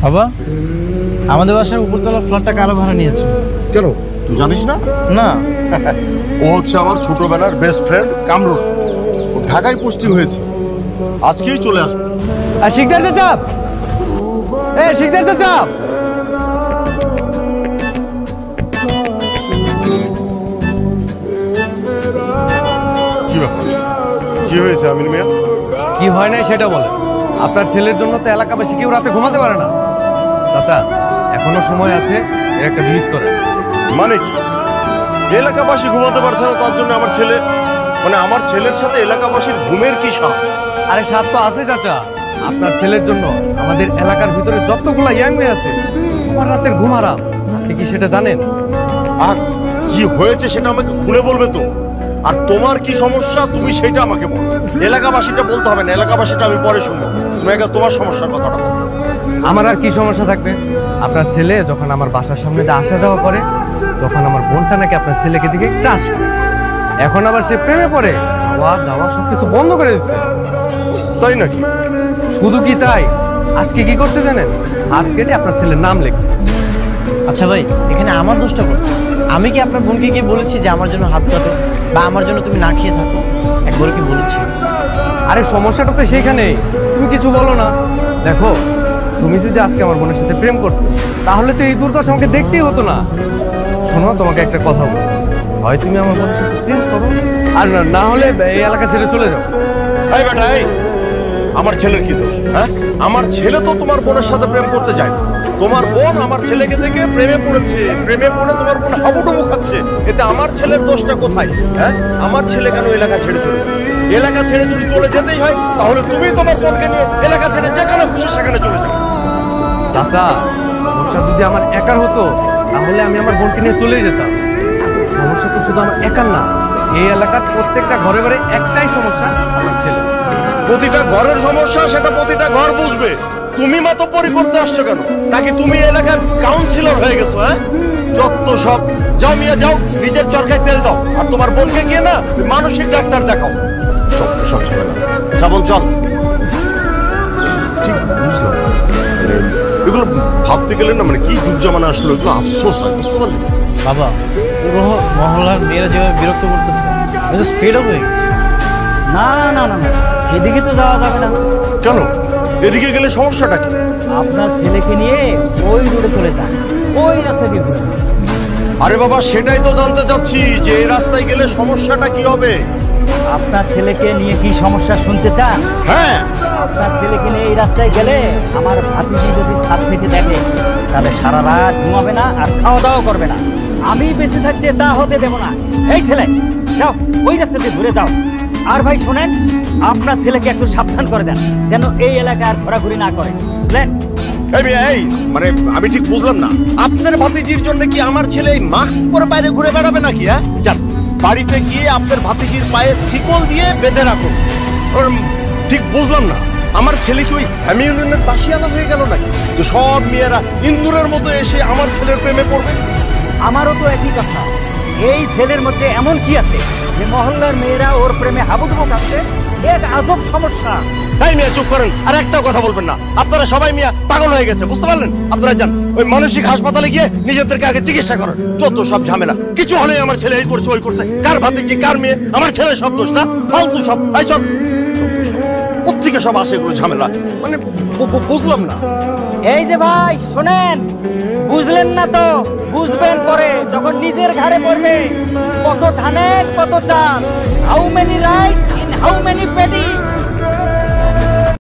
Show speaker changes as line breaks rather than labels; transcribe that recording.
বাবা, আমাদের বাসার উপরতলা ফ্ল্যাটটা কারা ভাড়া নিয়েছে?
কেন, তুই জানিস না?
না।
ও হচ্ছে আমার ছোটবেলার বেস্ট ফ্রেন্ড কামরুল। ও ঢাকায় পোস্টিং হয়েছে, আজকেই চলে আসবে।
আর শিকদার চাচা, শিকদার চাচা,
কি ব্যাপার, কি হয়েছে আমিন মিয়া?
কি হয় নাই সেটা বলেন। আপনার ছেলের জন্য তো এলাকাবাসী কেউ রাতে ঘুমাতে পারে না। চাচা, এখনো সময় আছে, এর একটা বিহিত করেন।
মানে কি? এলাকাবাসী ঘুমাতে পারছে না তার জন্য আমার ছেলে, মানে আমার ছেলের সাথে এলাকাবাসীর ঘুমের কি সাথ?
আরে সাথ তো আছে চাচা। আপনার ছেলের জন্য আমাদের এলাকার ভিতরে যতগুলো ইয়াং মেয়ে আছে আমার রাতের ঘুম হারাম। আপনি কি সেটা জানেন?
আর কি হয়েছে সেটা আমাকে খুলে বলবে তো। আর তোমার কি সমস্যা তুমি সেটা আমাকে বলো। এলাকাবাসীটা বলতে হবে না, এলাকাবাসীটা আমি পরে শুনবো। তুমি আগে তোমার সমস্যার কথাটা বলো।
আমার আর কি সমস্যা থাকবে? আপনার ছেলে যখন আমার বাসার সামনে দিয়ে আসা যাওয়া করে তখন আমার বোনটা নাকি আপনার ছেলেকে দিকে ক্রাশ করে। এখন আবার সে প্রেমে পড়ে, খাওয়া দাওয়া সবকিছু বন্ধ করে দিচ্ছে।
তাই নাকি?
শুধু কি তাই, আজকে কি করতে জানেন? হাত কেটে আপনার ছেলের নাম লিখছে।
আচ্ছা ভাই, এখানে আমার দোষটা কোথায়? আমি কি আপনার বোনকে গিয়ে বলেছি যে আমার জন্য হাত কাটো বা আমার জন্য তুমি না খেয়ে থাকো? একবার কি বলেছি?
আরে সমস্যাটা তো সেইখানেই, তুমি কিছু বলো না। দেখো, তুমি যদি আজকে আমার বোনের সাথে প্রেম করতে তাহলে তো এই দুর্দশা আমাকে দেখতেই হতো না। শোনো, তোমাকে একটা কথা বলো, হয় তুমি আমার বোনের সাথে প্রেম করো আর না হলে এই এলাকা ছেড়ে চলে যাও।
এই বেটা, এই আমার ছেলের কি দোষ? হ্যাঁ, আমার ছেলে তো তোমার বোনের সাথে প্রেম করতে যায় না। তোমার বোন আমার ছেলেকে দেখে প্রেমে পড়েছে, প্রেমে পড়ে তোমার বোন হাবুডুবু খাচ্ছে। এতে আমার ছেলের দোষটা কোথায়? হ্যাঁ, আমার ছেলে কেন এলাকা ছেড়ে চলে যাবে? এলাকা ছেড়ে যদি চলে যেতেই হয় তাহলে তুমি তোমার বোনকে নিয়ে এলাকা ছেড়ে যেখানে খুশি সেখানে চলে যাও।
চাচা, সমস্যা যদি আমার একার হতো তাহলে আমি আমার বোনকে নিয়ে চলে যেতাম। সমস্যা তো শুধু আমার একার না, এই এলাকার প্রত্যেকটা ঘরে ঘরে একটাই সমস্যা, আমার ছেলে।
প্রতিটা ঘরের সমস্যা সেটা প্রতিটা ঘর বুঝবে। তুমি মাতব্বরি করতে আসছো কেন? নাকি তুমি এলাকার কাউন্সিলর হয়ে গেছো? হ্যাঁ, যত সব। যাও মিয়া যাও, নিজের চরকায় তেল দাও আর তোমার বোনকে গিয়ে না মানসিক ডাক্তার দেখাও। যত সব ঝামেলা। শ্রাবণ চল। ঠিক বুঝলাম, মানে এগুলো ভাবতে গেলে না, মানে কি যুগ জামানা আসলো, এগুলো আফসোস হয়, বুঝতে পারলি?
বাবা, পুরো মহল্লার মেয়েরা যেভাবে বিরক্ত করতেছে, আমি জাস্ট ফেড আপ হয়ে গেছি।
না না না না, এদিকে তো যাওয়া যাবে না।
কেন? এদিকে গেলে সমস্যাটা কি?
আপনার ছেলেকে নিয়ে ওই রোডে চলে যান, ওই রাস্তা দিয়ে ঘুরে।
আরে বাবা, সেটাই তো জানতে চাচ্ছি যে এই রাস্তায় গেলে সমস্যাটা কি হবে।
আপনার ছেলেকে নিয়ে কি সমস্যা শুনতে চান?
হ্যাঁ,
আপনার ছেলেকে নিয়ে এই রাস্তায় গেলে আমার ভাতিজি যদি ছাদ থেকে দেখে তাহলে সারা রাত ঘুমাবে না আর খাওয়া দাওয়া করবে না। আমি বেঁচে থাকতে তা হতে দেব না। এই ছেলে, যাও ওই রাস্তা দিয়ে ঘুরে যাও। আর ভাই শোনেন, আপনার ছেলেকে একটু সাবধান করে দেন যেন এই এলাকায় আর ঘোরাঘুরি না করে, বুঝলেন?
এই মানে আমি ঠিক বুঝলাম না, আপনার ভাতিজির জন্য কি আমার ছেলে এই মাস্ক পরে বাইরে ঘুরে বেড়াবে নাকি? হ্যাঁ, যান বাড়িতে গিয়ে আপনার ভাতিজির পায়ে শিকল দিয়ে বেঁধে রাখুন। ঠিক বুঝলাম না, আমার ছেলে কি ওই হ্যামি ইউনিয়নের বাসিয়ানা হয়ে গেল নাকি? তো সব মেয়েরা ইন্দুরের মতো এসে আমার ছেলের প্রেমে পড়বে?
আমারও তো একই কথা। এই ছেলের মধ্যে এমন কি আছে যে মহল্লার মেয়েরা ওর প্রেমে হাবুডুবু খাচ্ছে? এক আজব সমস্যা।
তাই মিয়া চুপ করেন, আর একটাও কথা বলবেন না। আপনারা সবাই মিয়া পাগল হয়ে গেছে, বুঝতে পারলেন? আপনারা যান ওই মানসিক হাসপাতালে গিয়ে নিজেদেরকে আগে চিকিৎসা করেন। যত সব ঝামেলা, কিছু হলে আমার ছেলে এই করছে ওই করছে, কার ভাতিজি কার মেয়ে, আমার ছেলে সব দোষ না, ফালতু সব। এই চল, কোত্থেকে সব আসে এগুলো ঝামেলা, মানে বুঝলাম না।
এই যে ভাই শোনেন, বুঝলেন না তো বুঝবেন পরে যখন নিজের ঘাড়ে পড়বে। কত ধানে কত চাল, how many right in how many